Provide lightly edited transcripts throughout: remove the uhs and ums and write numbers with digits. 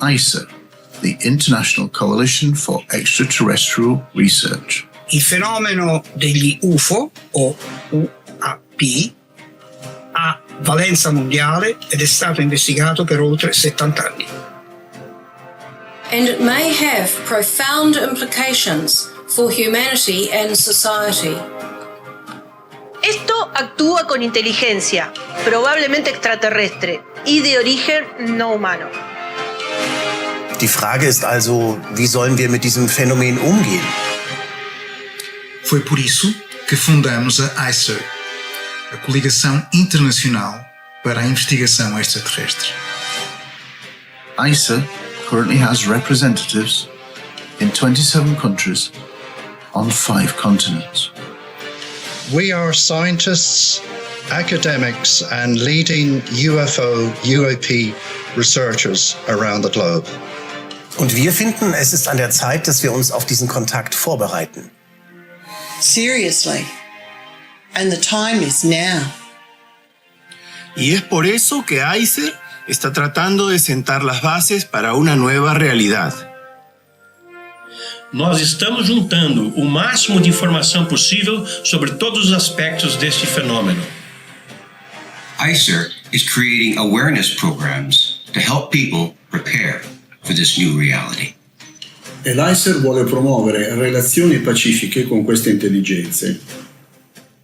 ICER, the International Coalition for Extraterrestrial Research. Il fenomeno degli UFO, o UAP, ha valenza mondiale ed è stato investigato per oltre 70 anni. And it may have profound implications for humanity and society. Esto actúa con inteligencia, probablemente extraterrestre y de origen no humano. Die Frage ist also, wie sollen wir mit diesem Phänomen umgehen? Foi por isso que fundamos a ICER, a Coligação Internacional para a Investigação Extraterrestre. ICER currently has representatives in 27 countries on 5 continents. We are scientists, academics, and leading UFO, UAP researchers around the globe. Und wir finden, es ist an der Zeit, dass wir uns auf diesen Kontakt vorbereiten. Seriously. And the time is now. Y es por eso que ICER está tratando de sentar las bases para una nueva realidad. Nós estamos juntando o máximo de informação possível sobre todos os aspectos deste fenômeno. ICER is creating awareness programs to help people prepare for this new reality. E l'ICER vuole promuovere relazioni pacifiche con queste intelligenze.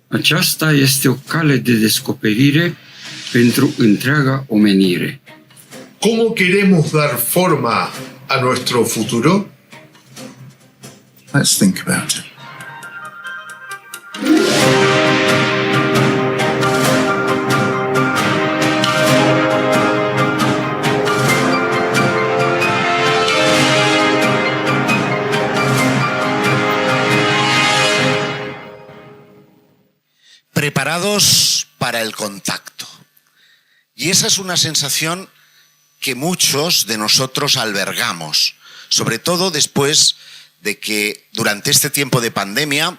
Aceasta este o cale de descoperire pentru întreaga omenire. ¿Cómo queremos dar forma a nuestro futuro? Let's think about it. Preparados para el contacto. Y esa es una sensación que muchos de nosotros albergamos, sobre todo después de que durante este tiempo de pandemia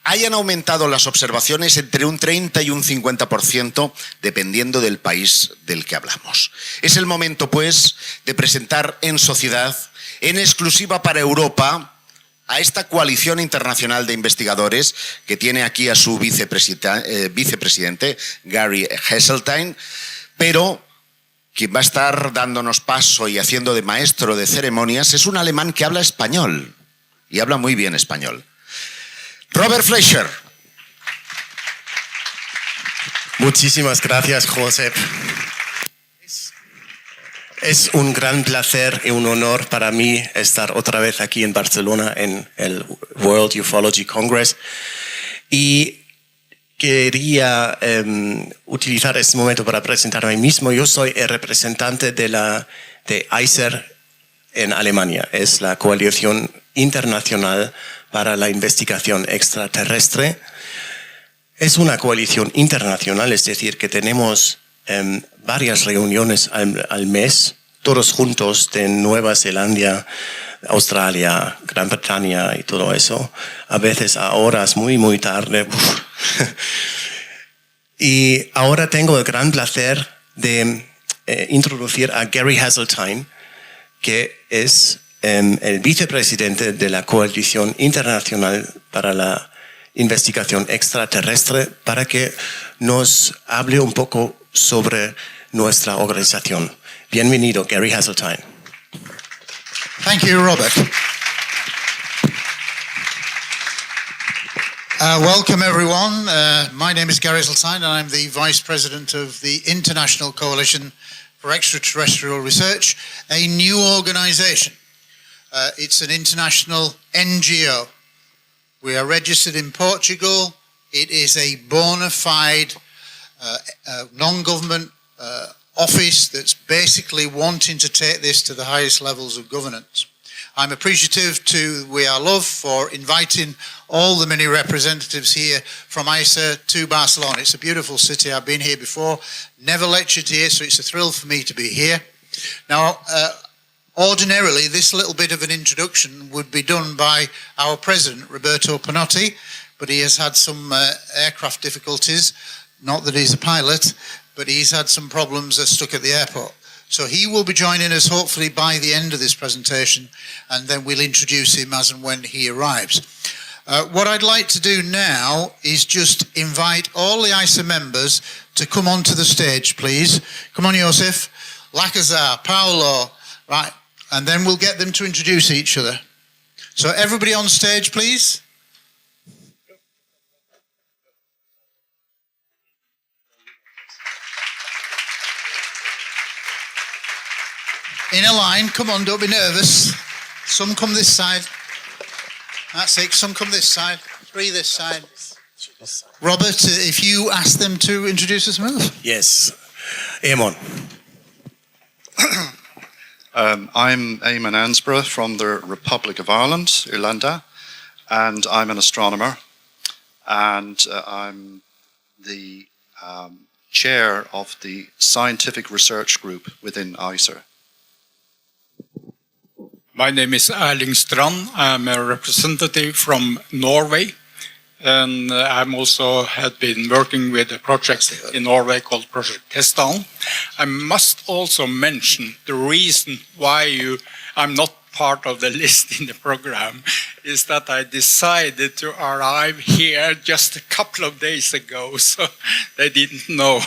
hayan aumentado las observaciones entre un 30 y un 50%, dependiendo del país del que hablamos. Es el momento, pues, de presentar en sociedad, en exclusiva para Europa, a esta coalición internacional de investigadores que tiene aquí a su vicepresidente, Gary Heseltine, pero quien va a estar dándonos paso y haciendo de maestro de ceremonias es un alemán que habla español, y habla muy bien español. Robert Fleischer. Muchísimas gracias, Josep. Es un gran placer y un honor para mí estar otra vez aquí en Barcelona en el World Ufology Congress. Y quería utilizar este momento para presentarme a mí mismo. Yo soy el representante de ICER en Alemania. Es la coalición internacional para la investigación extraterrestre. Es una coalición internacional, es decir, que tenemos varias reuniones al mes, todos juntos, de Nueva Zelanda, Australia, Gran Bretaña y todo eso, a veces a horas muy tarde. Y ahora tengo el gran placer de introducir a Gary Heseltine, que es el vicepresidente de la Coalición Internacional para la Investigación Extraterrestre, para que nos hable un poco sobre nuestra organización. Bienvenido, Gary Heseltine. Thank you, Robert. Welcome, everyone. My name is Gary Heseltine, and I'm the Vice President of the International Coalition for Extraterrestrial Research, a new organization. It's an international NGO. We are registered in Portugal. It is a bona fide non-government office that's basically wanting to take this to the highest levels of governance. I'm appreciative to We Are Love for inviting all the many representatives here from ICER to Barcelona. It's a beautiful city. I've been here before, never lectured here, so it's a thrill for me to be here. Now, ordinarily, this little bit of an introduction would be done by our president, Roberto Panotti, but he has had some aircraft difficulties. Not that he's a pilot, but he's had some problems stuck at the airport. So he will be joining us hopefully by the end of this presentation, and then we'll introduce him as and when he arrives. What I'd like to do now is just invite all the ICER members to come onto the stage, please. Come on, Josef, Lacazar, Paolo, right, and then we'll get them to introduce each other. So everybody on stage, please. In a line, come on, don't be nervous. Some come this side. That's it, some come this side. 3 this side. Robert, if you ask them to introduce themselves. Yes. Eamon. I'm Eamon Ansborough from the Republic of Ireland, Irlanda, and I'm an astronomer, and I'm the chair of the scientific research group within ICER. My name is Erling Strand. I'm a representative from Norway, and I'm also had been working with a project in Norway called Project Testan. I must also mention the reason why I'm not part of the list in the program is that I decided to arrive here just a couple of days ago, so they didn't know.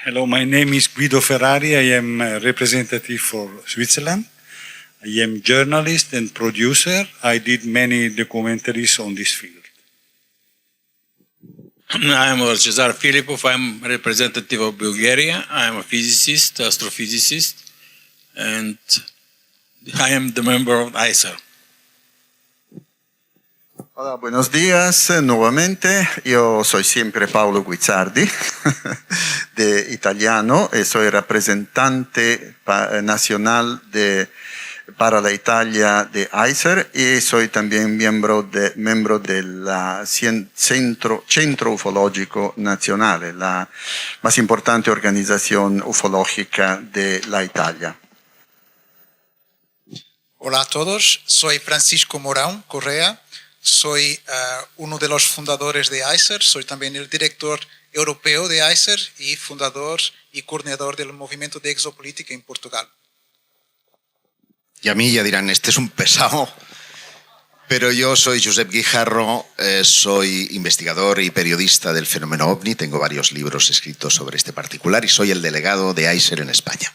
Hello, my name is Guido Ferrari. I am a representative for Switzerland. I am journalist and producer. I did many documentaries on this field. I am Cezar Filipov. I'm representative of Bulgaria. I am a physicist, astrophysicist, and I am the member of ICER. Hola, buenos días nuevamente. Yo soy siempre Paolo Guizzardi, de italiano, y soy representante nacional para la Italia de ICER y soy también miembro del Centro Ufológico Nazionale, la más importante organización ufológica de la Italia. Hola a todos, soy Francisco Morán Correa. Soy uno de los fundadores de ICER, soy también el director europeo de ICER y fundador y coordinador del movimiento de exopolítica en Portugal. Y a mí ya dirán, este es un pesado, pero yo soy Josep Guijarro, soy investigador y periodista del fenómeno OVNI, tengo varios libros escritos sobre este particular y soy el delegado de ICER en España.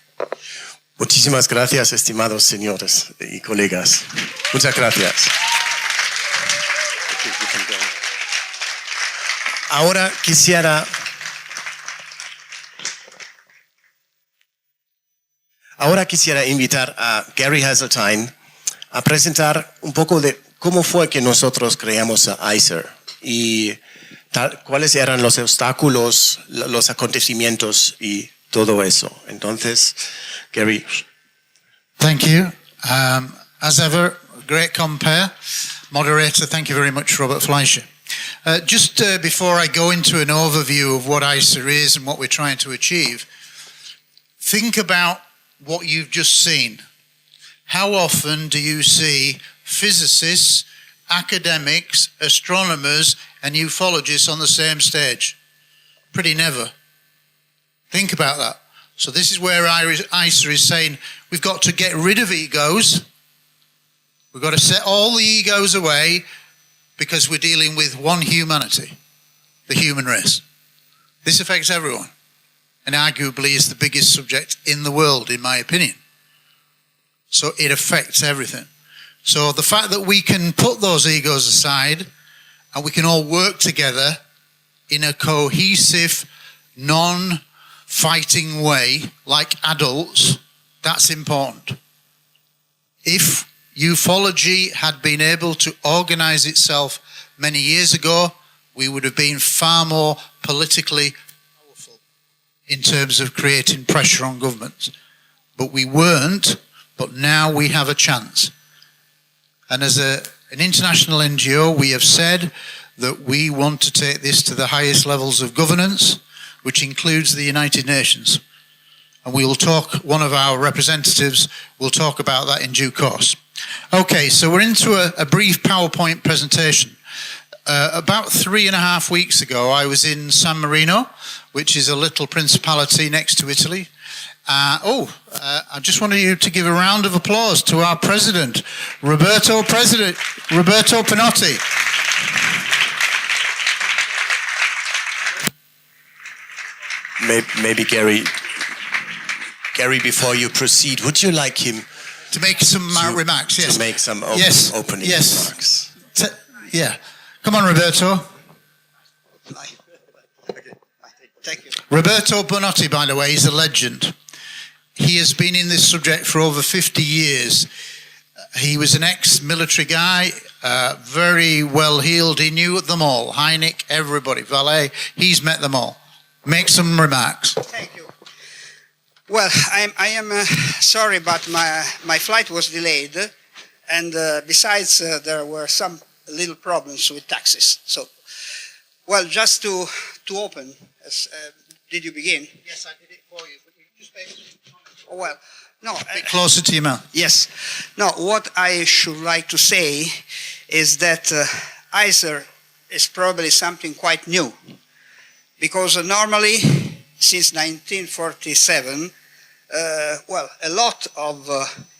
Muchísimas gracias, estimados señores y colegas. Muchas gracias. Ahora quisiera invitar a Gary Hazeltine a presentar un poco de cómo fue que nosotros creamos a ICER y cuáles eran los obstáculos, los acontecimientos y todo eso. Entonces, Gary. Thank you. As ever, great compare. Moderator, thank you very much, Robert Fleischer. Just before I go into an overview of what ICER is and what we're trying to achieve, think about what you've just seen. How often do you see physicists, academics, astronomers, and ufologists on the same stage? Pretty never. Think about that. So this is where ICER is saying we've got to get rid of egos. We've got to set all the egos away because we're dealing with one humanity, the human race. This affects everyone and arguably is the biggest subject in the world, in my opinion. So it affects everything. So the fact that we can put those egos aside and we can all work together in a cohesive, non-fighting way, like adults, that's important. If ufology had been able to organize itself many years ago, we would have been far more politically powerful in terms of creating pressure on governments. But we weren't, but now we have a chance. And as an international NGO, we have said that we want to take this to the highest levels of governance, which includes the United Nations. And we will talk, one of our representatives will talk about that in due course. Okay, so we're into a brief PowerPoint presentation. About 3.5 weeks ago, I was in San Marino, which is a little principality next to Italy. I just wanted you to give a round of applause to our president, Roberto Pinotti. Maybe Gary, before you proceed, would you like him to make some remarks? Yes. To make some opening remarks. Yeah. Come on, Roberto. Thank you. Roberto Pinotti, by the way, is a legend. He has been in this subject for over 50 years. He was an ex-military guy, very well-heeled. He knew them all. Heineck, everybody, Valet. He's met them all. Make some remarks. Thank you. Well, I am sorry, but my flight was delayed. And besides, there were some little problems with taxis. So, well, just to open, did you begin? Yes, I did it for you. But you just Oh, well, no. A bit closer to your mouth. Yes. No, what I should like to say is that ICER is probably something quite new. Because normally, since 1947, a lot of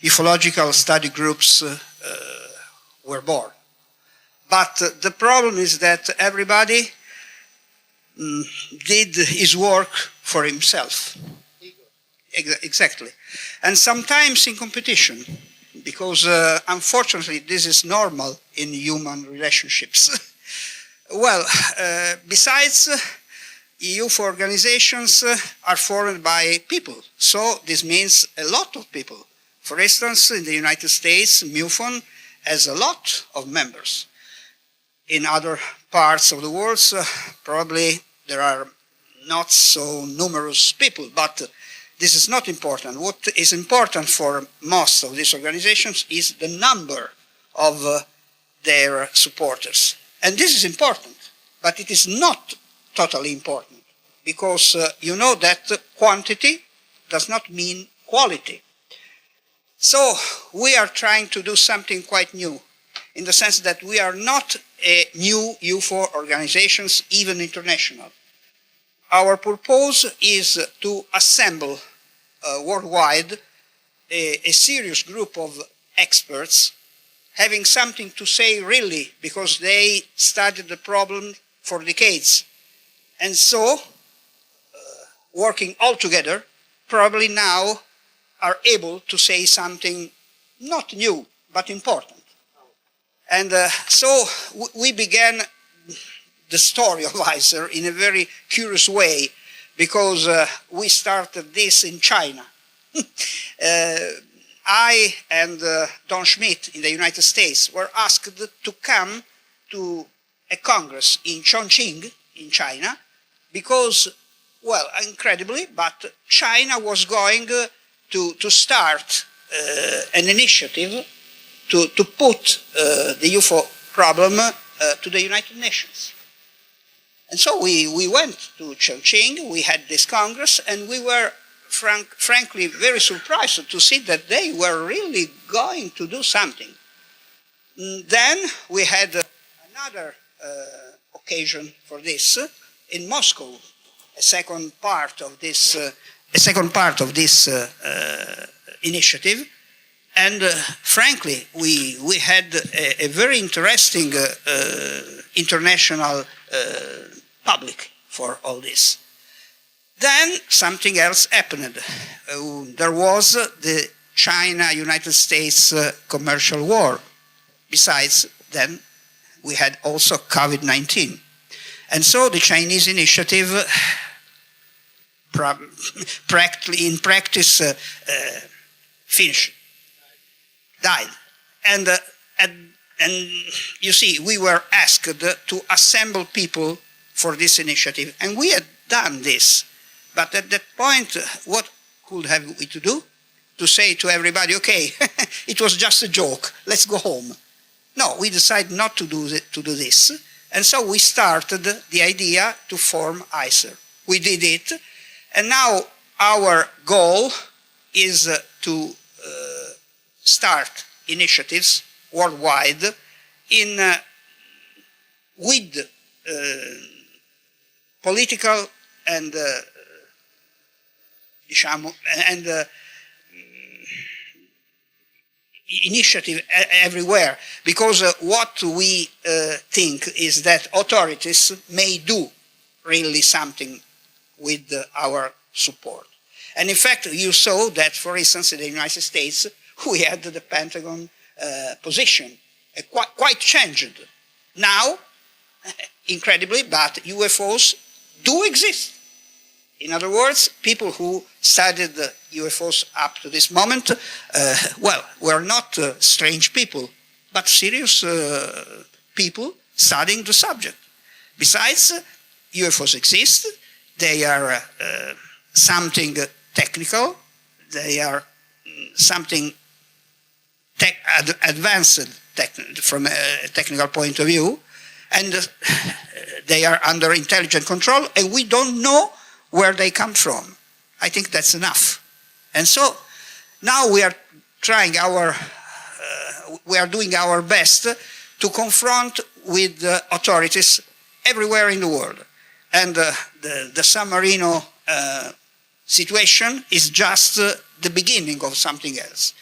ufological study groups were born. But the problem is that everybody did his work for himself. Exactly. And sometimes in competition, because unfortunately this is normal in human relationships. Well, besides, UFO organizations are formed by people. So this means a lot of people. For instance, in the United States, MUFON has a lot of members. In other parts of the world, probably there are not so numerous people, but this is not important. What is important for most of these organizations is the number of their supporters. And this is important, but it is not totally important, because you know that quantity does not mean quality. So we are trying to do something quite new, in the sense that we are not a new UFO organizations, even international. Our purpose is to assemble worldwide a serious group of experts having something to say really, because they studied the problem for decades. And so, working all together, probably now are able to say something not new, but important. And so we began the story of ICER in a very curious way, because we started this in China. I and Don Schmidt in the United States were asked to come to a congress in Chongqing, in China, because, well, incredibly, but China was going to start an initiative to put the UFO problem to the United Nations. And so we went to Chongqing, we had this Congress, and we were frankly very surprised to see that they were really going to do something. Then we had another occasion for this in Moscow, a second part of this initiative. And frankly, we had a very interesting international public for all this. Then something else happened. There was the China-United States commercial war. Besides, then we had also COVID-19. And so the Chinese initiative in practice finished. Died. And you see, we were asked to assemble people for this initiative, and we had done this. But at that point, what could have we to do? To say to everybody, okay, it was just a joke, let's go home. No, we decided not to do this, and so we started the idea to form ICER. We did it, and now our goal is to start initiatives worldwide in with political and initiative everywhere, because what we think is that authorities may do really something with our support. And in fact, you saw that, for instance, in the United States, we had the Pentagon position quite changed. Now, incredibly, but UFOs do exist. In other words, people who studied the UFOs up to this moment, well, were not strange people, but serious people studying the subject. Besides, UFOs exist. They are something technical. They are something advanced from a technical point of view, and they are under intelligent control, and we don't know where they come from. I think that's enough. And so now we are trying we are doing our best to confront with the authorities everywhere in the world. And the San Marino situation is just the beginning of something else.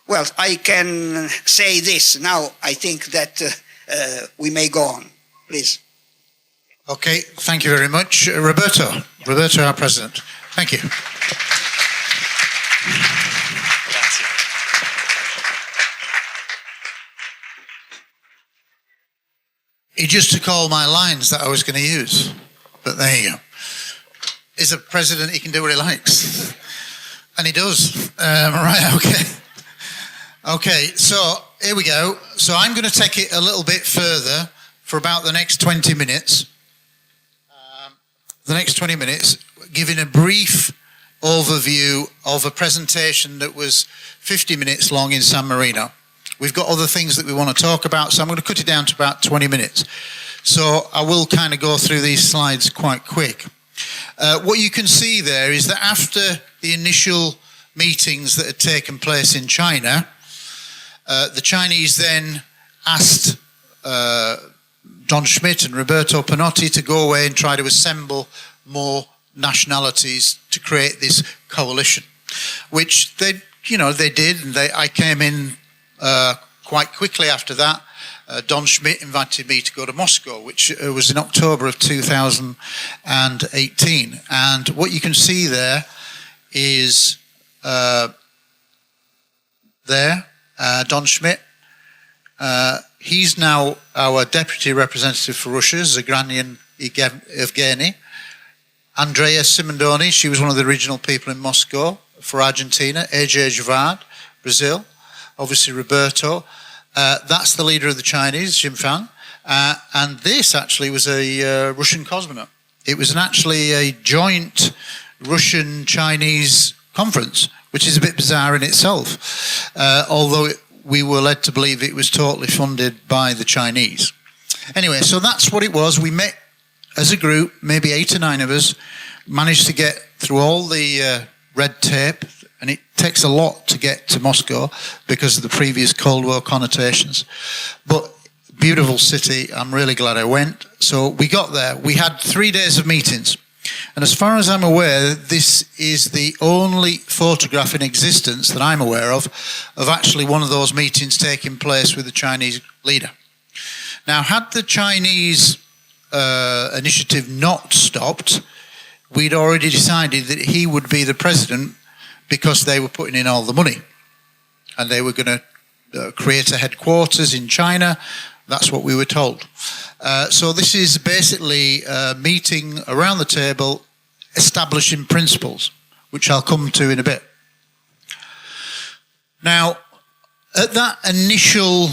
Well, I can say this now. I think that we may go on. Please. Okay, thank you very much. Roberto, our President. Thank you. He just took all my lines that I was going to use, but there you go. As a president, he can do what he likes, and he does. Right, okay. Okay, so here we go. So I'm going to take it a little bit further for about the next 20 minutes. The next 20 minutes, giving a brief overview of a presentation that was 50 minutes long in San Marino. We've got other things that we want to talk about, so I'm going to cut it down to about 20 minutes. So I will kind of go through these slides quite quick. What you can see there is that after the initial meetings that had taken place in China, the Chinese then asked Don Schmidt and Roberto Panotti to go away and try to assemble more nationalities to create this coalition, which they did, and I came in quite quickly after that. Don Schmidt invited me to go to Moscow, which was in October of 2018. And what you can see there is Don Schmidt. He's now our deputy representative for Russia, Zagranian Evgeny. Andrea Simondoni, she was one of the original people in Moscow for Argentina. AJ Javad, Brazil. Obviously Roberto. That's the leader of the Chinese, Xinfang. And this actually was a Russian cosmonaut. It was actually a joint Russian-Chinese conference, which is a bit bizarre in itself, although we were led to believe it was totally funded by the Chinese. Anyway, so that's what it was. We met as a group, maybe 8 or 9 of us, managed to get through all the red tape, and it takes a lot to get to Moscow because of the previous Cold War connotations. But beautiful city, I'm really glad I went. So we got there. We had 3 days of meetings. And as far as I'm aware, this is the only photograph in existence that I'm aware of actually one of those meetings taking place with the Chinese leader. Now, had the Chinese initiative not stopped, we'd already decided that he would be the president because they were putting in all the money. And they were going to create a headquarters in China. That's what we were told. So this is basically a meeting around the table, establishing principles, which I'll come to in a bit. Now, at that initial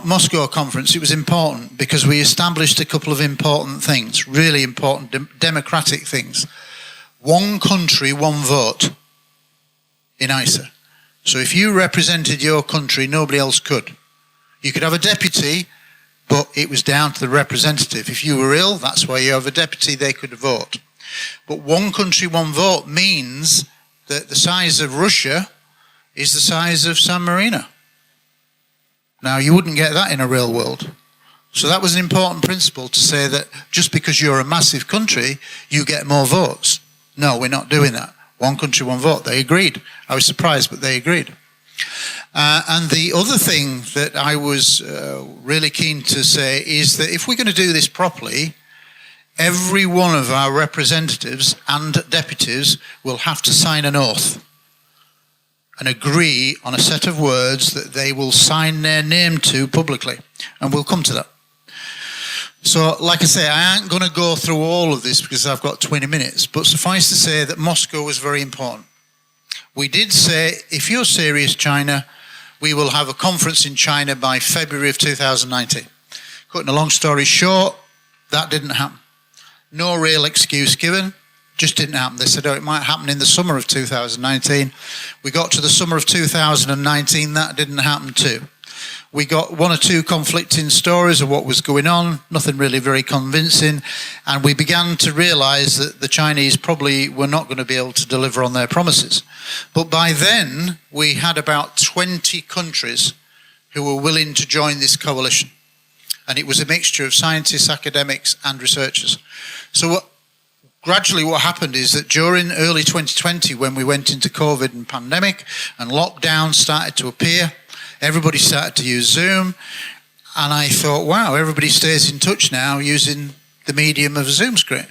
Moscow conference, it was important because we established a couple of important things, really important democratic things. One country, one vote in ICER. So if you represented your country, nobody else could. You could have a deputy, but it was down to the representative. If you were ill, that's why you have a deputy, they could vote. But one country, one vote means that the size of Russia is the size of San Marino. Now, you wouldn't get that in a real world. So that was an important principle to say that just because you're a massive country, you get more votes. No, we're not doing that. One country, one vote. They agreed. I was surprised, but they agreed. And the other thing that I was really keen to say is that if we're going to do this properly, every one of our representatives and deputies will have to sign an oath and agree on a set of words that they will sign their name to publicly. And we'll come to that. So, like I say, I ain't going to go through all of this because I've got 20 minutes, but suffice to say that Moscow was very important. We did say, if you're serious, China, we will have a conference in China by February of 2019. Cutting a long story short, that didn't happen. No real excuse given, just didn't happen. They said, oh, it might happen in the summer of 2019. We got to the summer of 2019, that didn't happen too. We got one or two conflicting stories of what was going on, nothing really very convincing, and we began to realize that the Chinese probably were not going to be able to deliver on their promises. But by then, we had about 20 countries who were willing to join this coalition. And it was a mixture of scientists, academics, and researchers. So gradually what happened is that during early 2020, when we went into COVID and pandemic, and lockdown started to appear, everybody started to use Zoom, and I thought, wow, everybody stays in touch now using the medium of a Zoom screen.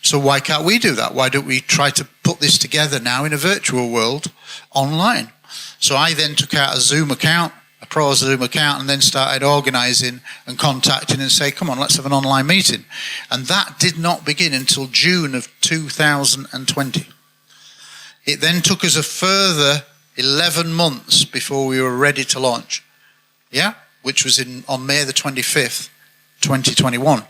So why can't we do that? Why don't we try to put this together now in a virtual world online? So I then took out a Zoom account, a pro Zoom account, and then started organising and contacting and say, come on, let's have an online meeting. And that did not begin until June of 2020. It then took us a further 11 months before we were ready to launch, which was on May the 25th, 2021.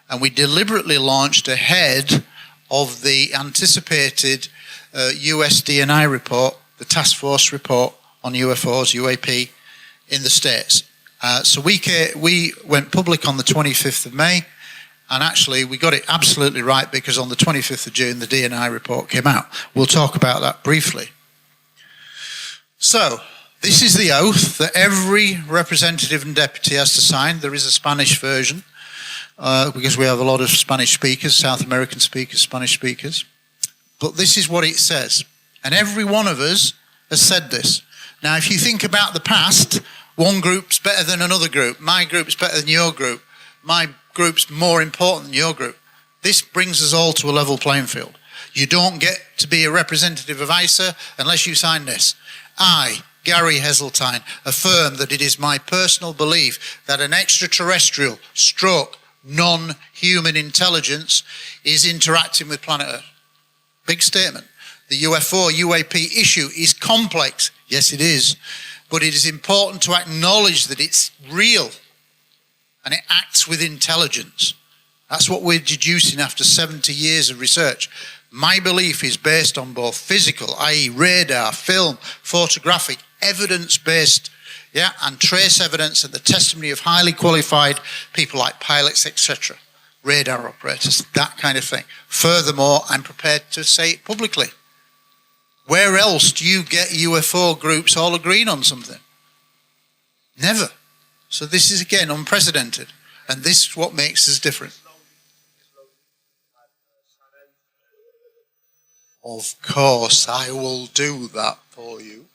And we deliberately launched ahead of the anticipated US DNI report, the task force report on UFOs, UAP, in the States. So we went public on the 25th of May, and actually we got it absolutely right because on the 25th of June the DNI report came out. We'll talk about that briefly. So, this is the oath that every representative and deputy has to sign. There is a Spanish version because we have a lot of Spanish speakers, South American speakers, Spanish speakers. But this is what it says. And every one of us has said this. Now, if you think about the past, one group's better than another group. My group's better than your group. My group's more important than your group. This brings us all to a level playing field. You don't get to be a representative of ICER unless you sign this. I, Gary Heseltine, affirm that it is my personal belief that an extraterrestrial stroke non-human intelligence is interacting with planet Earth. Big statement. The UFO, UAP issue is complex. Yes, it is. But it is important to acknowledge that it's real and it acts with intelligence. That's what we're deducing after 70 years of research. My belief is based on both physical, i.e. radar, film, photographic, evidence-based, and trace evidence and the testimony of highly qualified people like pilots, etc., radar operators, that kind of thing. Furthermore, I'm prepared to say it publicly. Where else do you get UFO groups all agreeing on something? Never. So this is, again, unprecedented. And this is what makes us different. Of course, I will do that for you.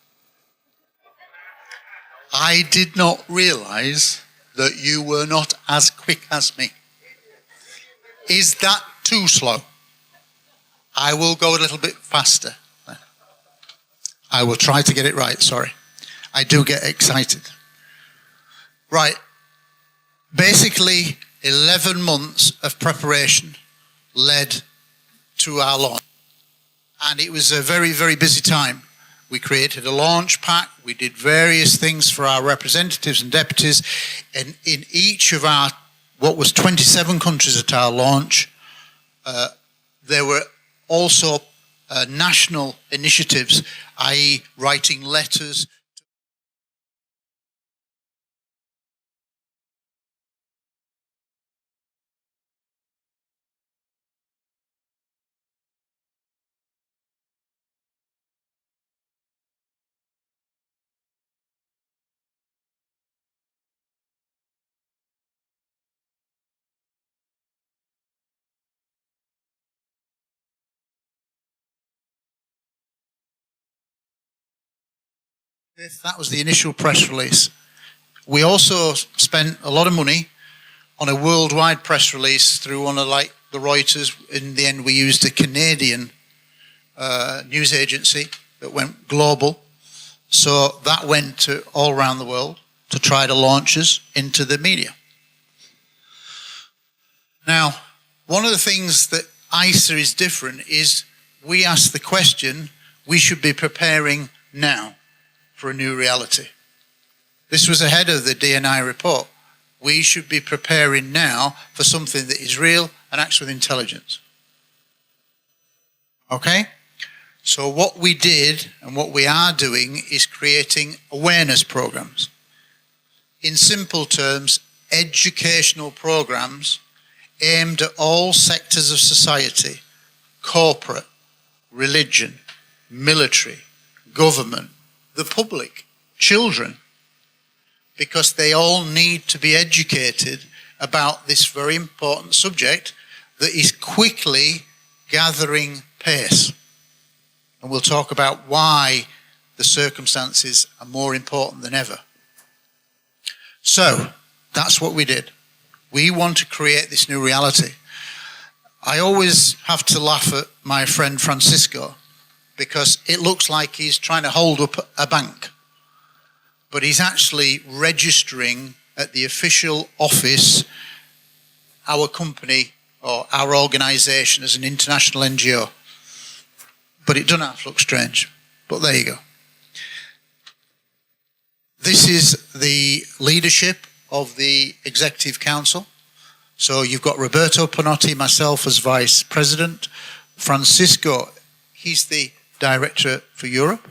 I did not realize that you were not as quick as me. Is that too slow? I will go a little bit faster. I will try to get it right, sorry. I do get excited. Right. Basically, 11 months of preparation led to our launch. And it was a very, very busy time. We created a launch pack. We did various things for our representatives and deputies. And in each of our, what was 27 countries at our launch, there were also national initiatives, i.e. writing letters That was the initial press release. We also spent a lot of money on a worldwide press release through one of like the Reuters. In the end, we used a Canadian news agency that went global. So that went to all around the world to try to launch us into the media. Now, one of the things that ICER is different is we ask the question, we should be preparing now for a new reality. This was ahead of the DNI report. We should be preparing now for something that is real and acts with intelligence. Okay? So what we did and what we are doing is creating awareness programs. In simple terms, educational programs aimed at all sectors of society, corporate, religion, military, government, the public, children, because they all need to be educated about this very important subject that is quickly gathering pace. And we'll talk about why the circumstances are more important than ever. So, that's what we did. We want to create this new reality. I always have to laugh at my friend Francisco because it looks like he's trying to hold up a bank. But he's actually registering at the official office our company or our organisation as an international NGO. But it doesn't have to look strange. But there you go. This is the leadership of the Executive Council. So you've got Roberto Panotti, myself as Vice President. Francisco, he's the Director for Europe.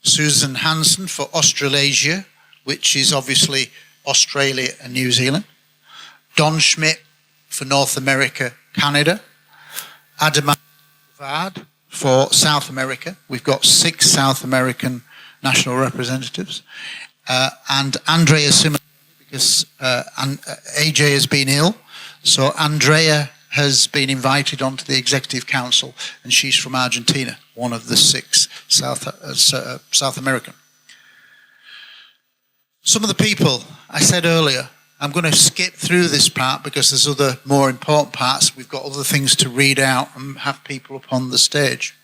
Susan Hansen for Australasia, which is obviously Australia and New Zealand. Don Schmidt for North America, Canada. Adam Vard for South America. We've got 6 South American national representatives. And Andrea Simon, because AJ has been ill. So Andrea has been invited onto the Executive Council, and she's from Argentina, one of the 6 South American. Some of the people, I said earlier, I'm going to skip through this part because there's other more important parts. We've got other things to read out and have people up on the stage.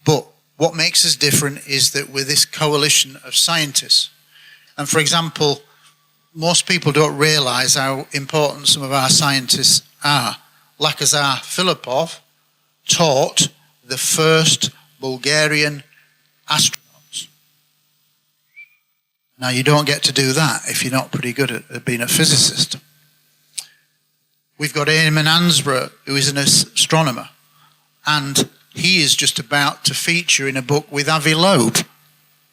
But what makes us different is that we're this coalition of scientists. And for example, most people don't realize how important some of our scientists are. Lakazar Filipov taught the first Bulgarian astronauts. Now, you don't get to do that if you're not pretty good at being a physicist. We've got Eamon Ansborough, who is an astronomer, and he is just about to feature in a book with Avi Loeb,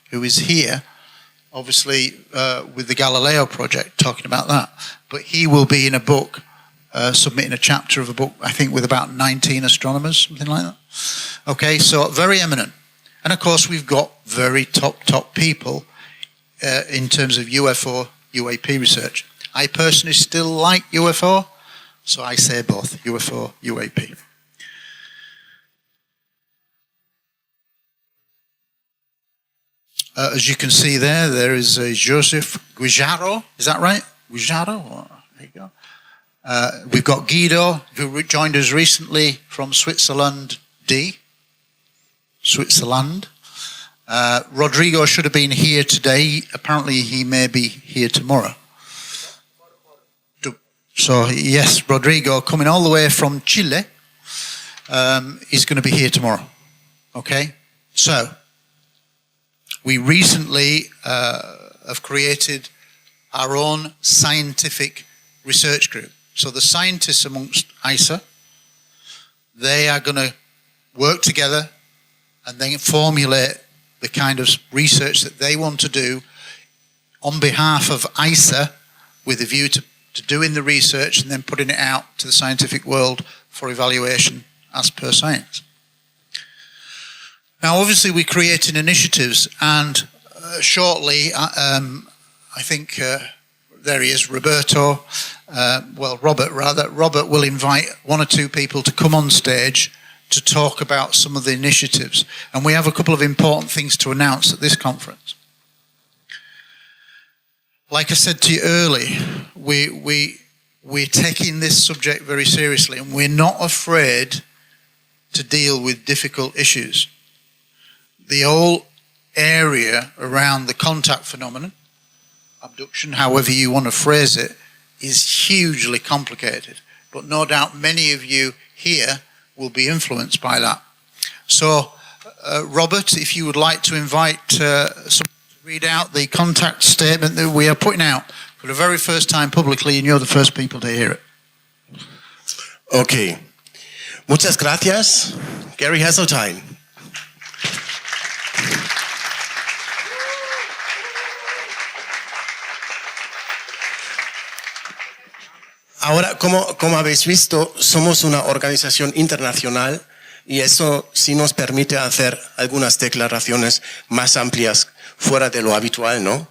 who is here, obviously with the Galileo project, talking about that. But he will be in a book, submitting a chapter of a book, I think, with about 19 astronomers, something like that. Okay, so very eminent. And of course, we've got very top people in terms of UFO, UAP research. I personally still like UFO, so I say both, UFO, UAP. As you can see there is a Joseph Guijaro, is that right? Guijaro, there you go. We've got Guido, who joined us recently from Switzerland. Rodrigo should have been here today. Apparently he may be here tomorrow. So yes, Rodrigo, coming all the way from Chile, is going to be here tomorrow. Okay? So, we recently have created our own scientific research group. So the scientists amongst ICER, they are going to work together and then formulate the kind of research that they want to do on behalf of ICER with a view to doing the research and then putting it out to the scientific world for evaluation as per science. Now, obviously, we're creating initiatives, and shortly, I think there he is, Robert rather. Robert will invite 1 or 2 people to come on stage to talk about some of the initiatives. And we have a couple of important things to announce at this conference. Like I said to you earlier, we're taking this subject very seriously, and we're not afraid to deal with difficult issues. The whole area around the contact phenomenon, abduction, however you want to phrase it, is hugely complicated. But no doubt many of you here will be influenced by that. So, Robert, if you would like to invite someone to read out the contact statement that we are putting out for the very first time publicly, and you're the first people to hear it. Okay. Muchas gracias. Gary Hasseltine. Ahora, como habéis visto, somos una organización internacional y eso sí nos permite hacer algunas declaraciones más amplias fuera de lo habitual, ¿no?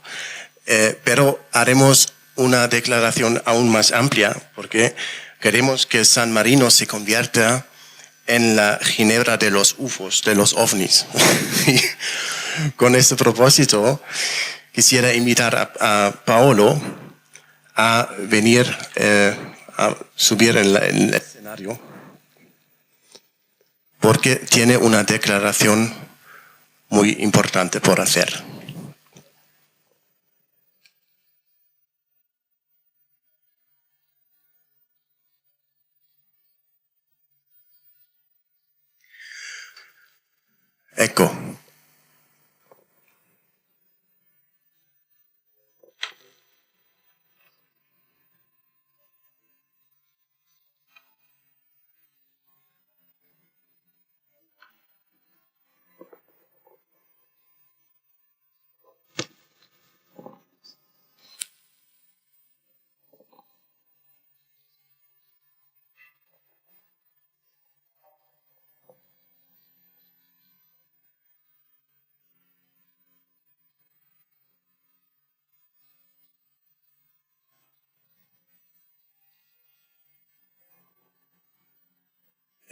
Pero haremos una declaración aún más amplia porque queremos que San Marino se convierta en la Ginebra de los UFOs, de los ovnis. Y con este propósito, quisiera invitar a Paolo a venir a subir en el escenario porque tiene una declaración muy importante por hacer. Ecco.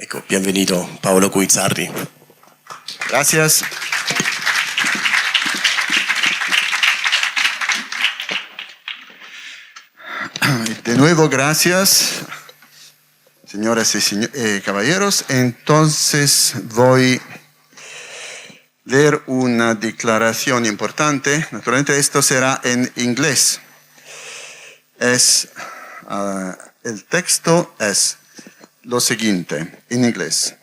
Ecco, bienvenido, Paolo Guizzardi. Gracias. De nuevo, gracias, señoras y caballeros. Entonces voy a leer una declaración importante. Naturalmente esto será en inglés. El texto es lo siguiente, en inglés.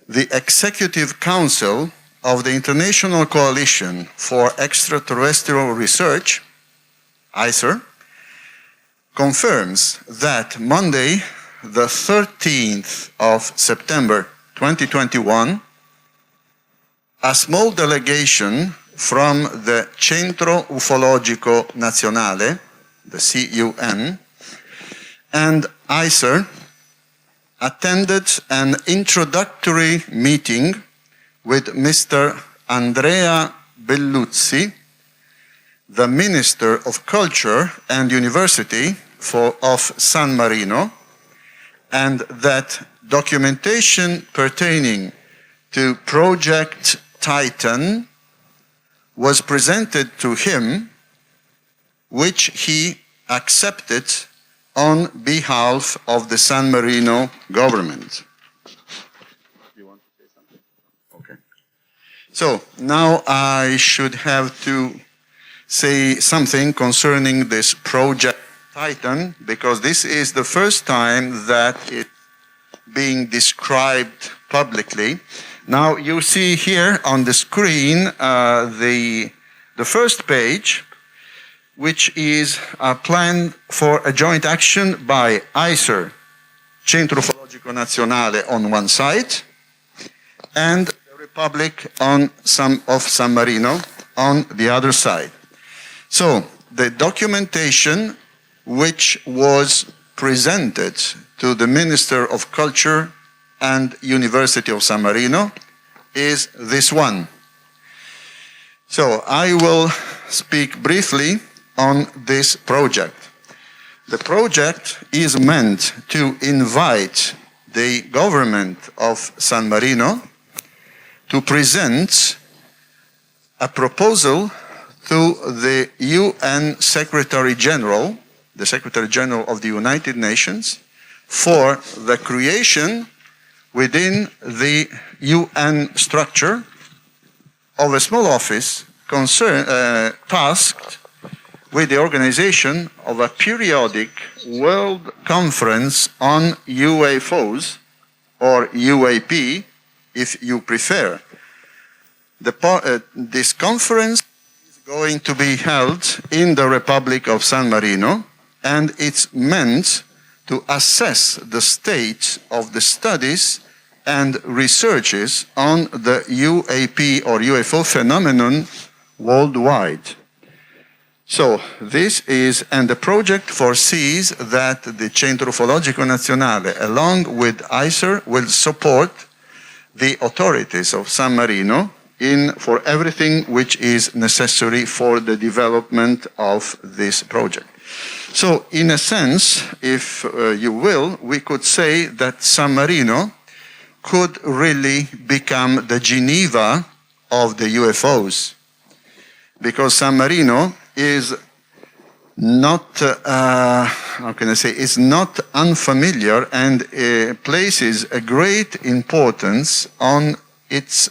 The Executive Council of the International Coalition for Extraterrestrial Research, ICER, confirms that Monday, the 13th of September 2021, a small delegation from the Centro Ufologico Nazionale, the CUN, and ICER attended an introductory meeting with Mr. Andrea Belluzzi, the Minister of Culture and University of San Marino, and that documentation pertaining to Project Titan was presented to him, which he accepted on behalf of the San Marino government. You want to say something? Okay. So now I should have to say something concerning this Project Titan, because this is the first time that it's being described publicly. Now you see here on the screen the first page, which is a plan for a joint action by ICER, Centro Ufologico Nazionale on one side, and the Republic of San Marino on the other side. So the documentation which was presented to the Minister of Culture and University of San Marino is this one. So I will speak briefly on this project. The project is meant to invite the government of San Marino to present a proposal to the UN Secretary General, the Secretary General of the United Nations, for the creation within the UN structure of a small office tasked with the organization of a periodic World Conference on UFOs, or UAP, if you prefer. This conference is going to be held in the Republic of San Marino, and it's meant to assess the state of the studies and researches on the UAP or UFO phenomenon worldwide. So this is, and the project foresees that the Centro Ufologico Nazionale, along with ICER, will support the authorities of San Marino for everything which is necessary for the development of this project. So in a sense, if you will, we could say that San Marino could really become the Geneva of the UFOs, because San Marino is not, how can I say, is not unfamiliar and places a great importance on its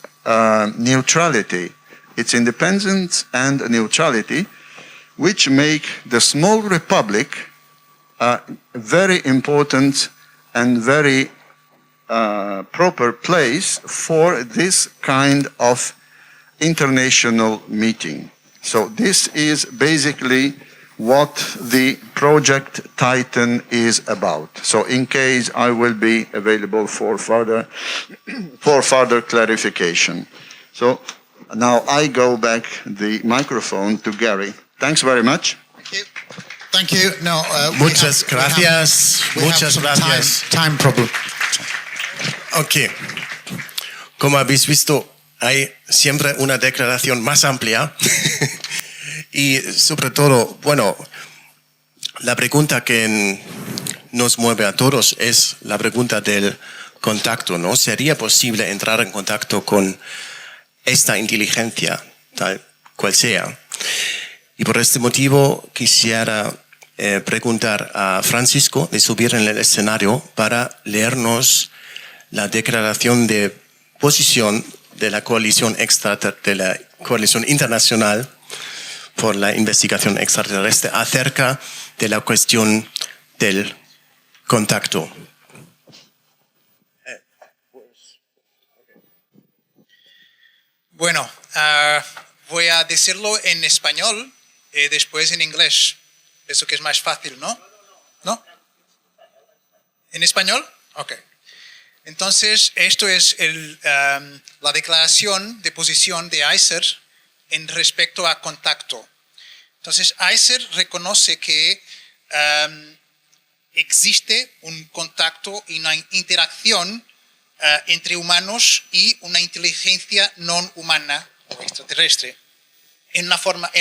neutrality, its independence and neutrality, which make the small republic a very important and very proper place for this kind of international meeting. So this is basically what the Project Titan is about. So in case I will be available for further clarification. So now I go back the microphone to Gary. Thanks very much. Thank you. Thank you. No, muchas gracias. Muchas gracias. Time problem. Ok. Como habéis visto, hay siempre una declaración más amplia y sobre todo, bueno, la pregunta que nos mueve a todos es la pregunta del contacto, ¿no? ¿Sería posible entrar en contacto con esta inteligencia, tal cual sea? Y por este motivo quisiera preguntar a Francisco de subir en el escenario para leernos la declaración de posición de la coalición internacional por la investigación extraterrestre acerca de la cuestión del contacto. Bueno, voy a decirlo en español y después en inglés. Eso que es más fácil, ¿no? ¿No? ¿En español? Ok. Entonces, esto es la declaración de posición de ICER en respecto a contacto. Entonces, ICER reconoce que existe un contacto y una interacción entre humanos y una inteligencia no humana o extraterrestre en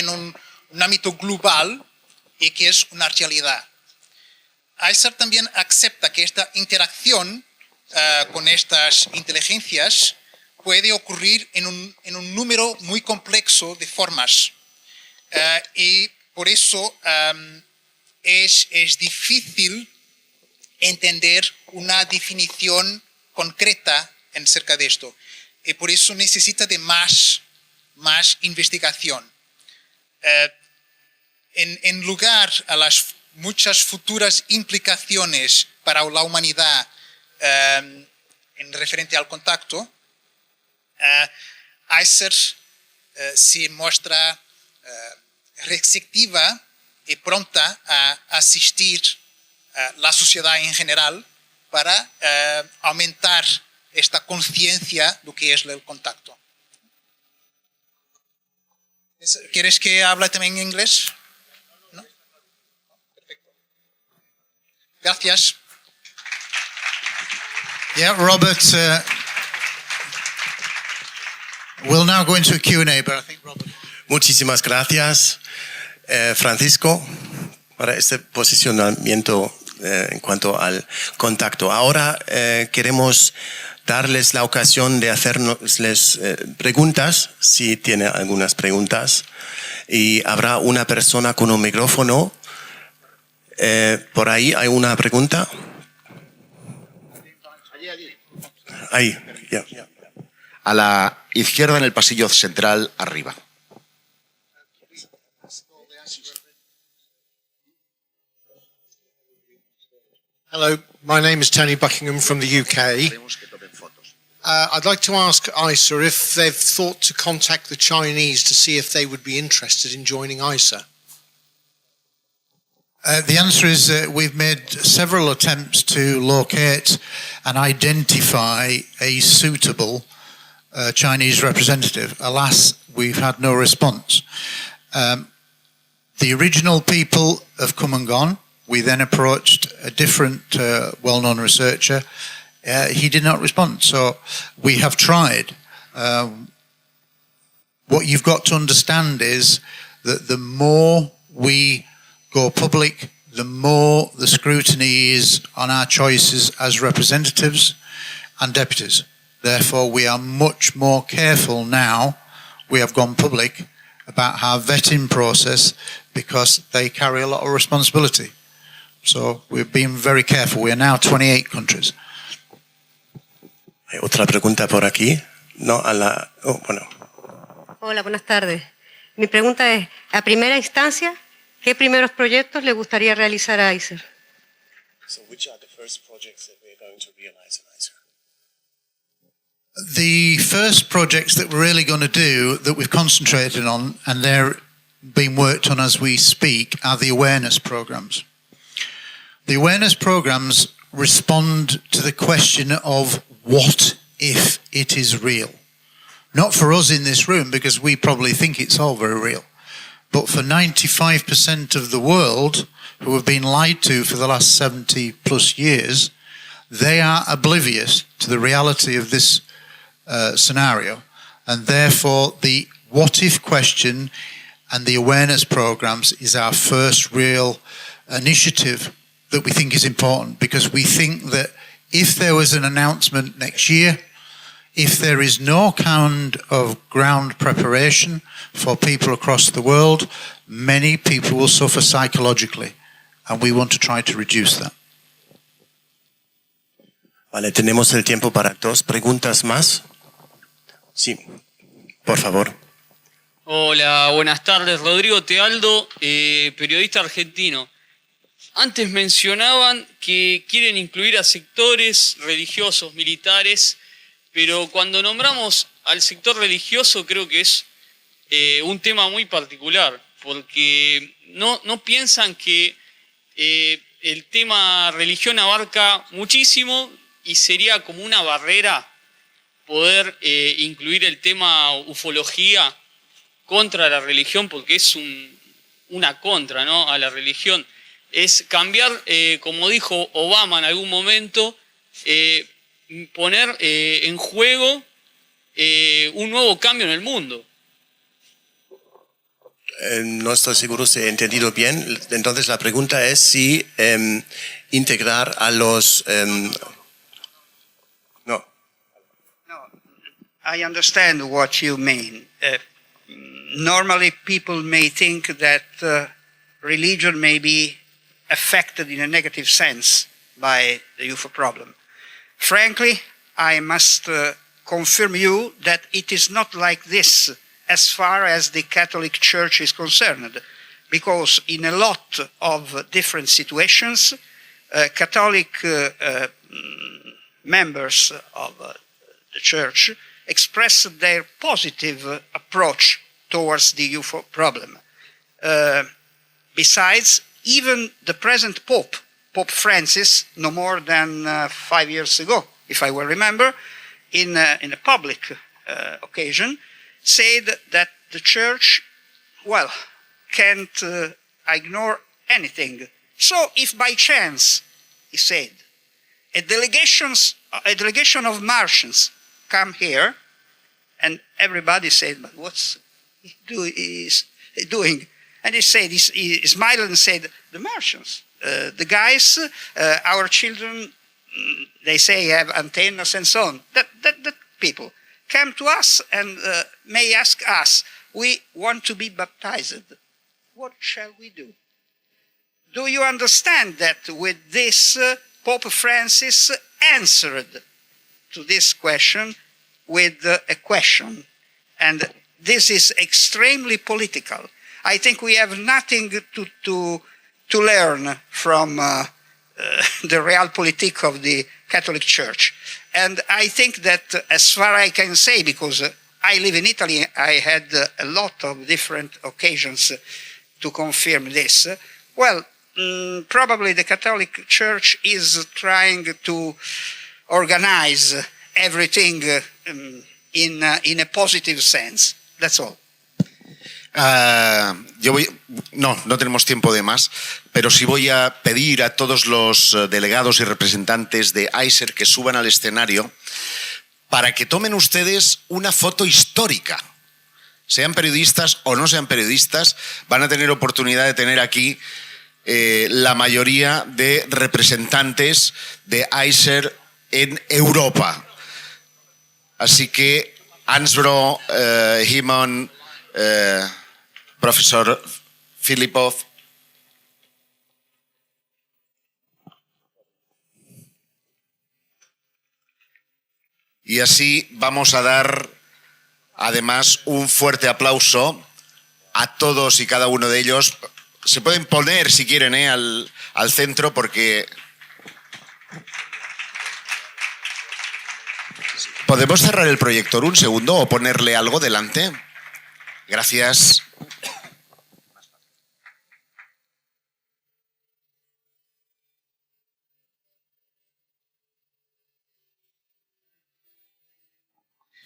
un ámbito global y que es una realidad. ICER también acepta que esta interacción con estas inteligencias puede ocurrir en un número muy complejo de formas y por eso es difícil entender una definición concreta acerca de esto y por eso necesita de más investigación. En lugar a las muchas futuras implicaciones para la humanidad en referente al contacto, ICER se muestra receptiva y pronta a asistir a la sociedad en general para aumentar esta conciencia de lo que es el contacto. ¿Quieres que hable también en inglés? ¿No? Perfecto. Gracias. Yeah, Robert, we'll now go into a Q&A, but I think Robert... Muchísimas gracias, Francisco, para este posicionamiento en cuanto al contacto. Ahora queremos darles la ocasión de hacerles preguntas, si tiene algunas preguntas, y habrá una persona con un micrófono. Por ahí hay una pregunta. Ahí, ya. A la izquierda en el pasillo central, arriba. Hello, my name is Tony Buckingham from the UK. I'd like to ask ICER if they've thought to contact the Chinese to see if they would be interested in joining ICER. The answer is we've made several attempts to locate and identify a suitable Chinese representative. Alas, we've had no response. The original people have come and gone. We then approached a different well-known researcher. He did not respond. So we have tried. What you've got to understand is that the more we go public, the more the scrutiny is on our choices as representatives and deputies. Therefore, we are much more careful now we have gone public about our vetting process because they carry a lot of responsibility. So we've been very careful. We are now 28 countries. ¿Hay otra pregunta por aquí? No, bueno. Hola, buenas tardes. Mi pregunta es, a primera instancia, ¿qué primeros proyectos le gustaría realizar a ICER? So which are the first projects that we're going to realize in ICER? The first projects that we're really going to do, that we've concentrated on, and they're being worked on as we speak, are the awareness programs. The awareness programs respond to the question of what if it is real? Not for us in this room, because we probably think it's all very real, but for 95% of the world who have been lied to for the last 70 plus years, they are oblivious to the reality of this scenario, and therefore the what if question and the awareness programs is our first real initiative that we think is important, because we think that if there was an announcement next year, if there is no kind of ground preparation for people across the world, many people will suffer psychologically, and we want to try to reduce that. Vale, tenemos el tiempo para dos preguntas más. Sí, por favor. Hola, buenas tardes. Rodrigo Tealdo, periodista argentino. Antes mencionaban que quieren incluir a sectores religiosos, militares, pero cuando nombramos al sector religioso creo que es un tema muy particular, porque no piensan que el tema religión abarca muchísimo y sería como una barrera poder incluir el tema ufología contra la religión, porque es una contra, ¿no?, a la religión. Es cambiar, como dijo Obama en algún momento, poner en juego un nuevo cambio en el mundo. No estoy seguro si he entendido bien. Entonces la pregunta es si integrar a los... No, I understand what you mean. Normally people may think that religion may be affected in a negative sense by the UFO problem. Frankly, I must confirm you that it is not like this as far as the Catholic Church is concerned, because in a lot of different situations, Catholic members of the Church express their positive approach towards the UFO problem. Besides, even the present Pope, Pope Francis, no more than 5 years ago, if I well remember, in a public occasion, said that the Church, well, can't ignore anything. So if by chance, he said, a delegation of Martians come here, and everybody said, but what's he doing? And he said, he smiled and said, the Martians, the guys, our children, they say have antennas and so on. That people come to us and may ask us, we want to be baptized. What shall we do? Do you understand that with this, Pope Francis answered to this question with a question? And this is extremely political. I think we have nothing to learn from the realpolitik of the Catholic Church. And I think that as far as I can say, because I live in Italy, I had a lot of different occasions to confirm this. Well, probably the Catholic Church is trying to organize everything in a positive sense. That's all. No tenemos tiempo de más, pero sí voy a pedir a todos los delegados y representantes de ICER que suban al escenario para que tomen ustedes una foto histórica. Sean periodistas o no sean periodistas, van a tener oportunidad de tener aquí la mayoría de representantes de ICER en Europa. Así que Ansbro, Himon, profesor Filipov. Y así vamos a dar además un fuerte aplauso a todos y cada uno de ellos. Se pueden poner si quieren al centro porque... ¿Podemos cerrar el proyector un segundo o ponerle algo delante? Gracias.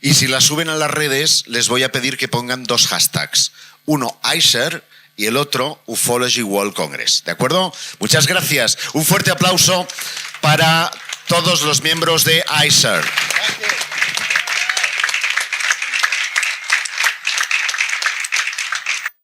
Y si la suben a las redes, les voy a pedir que pongan 2 hashtags. Uno ICER y el otro Ufology World Congress. ¿De acuerdo? Muchas gracias. Un fuerte aplauso para todos los miembros de ICER.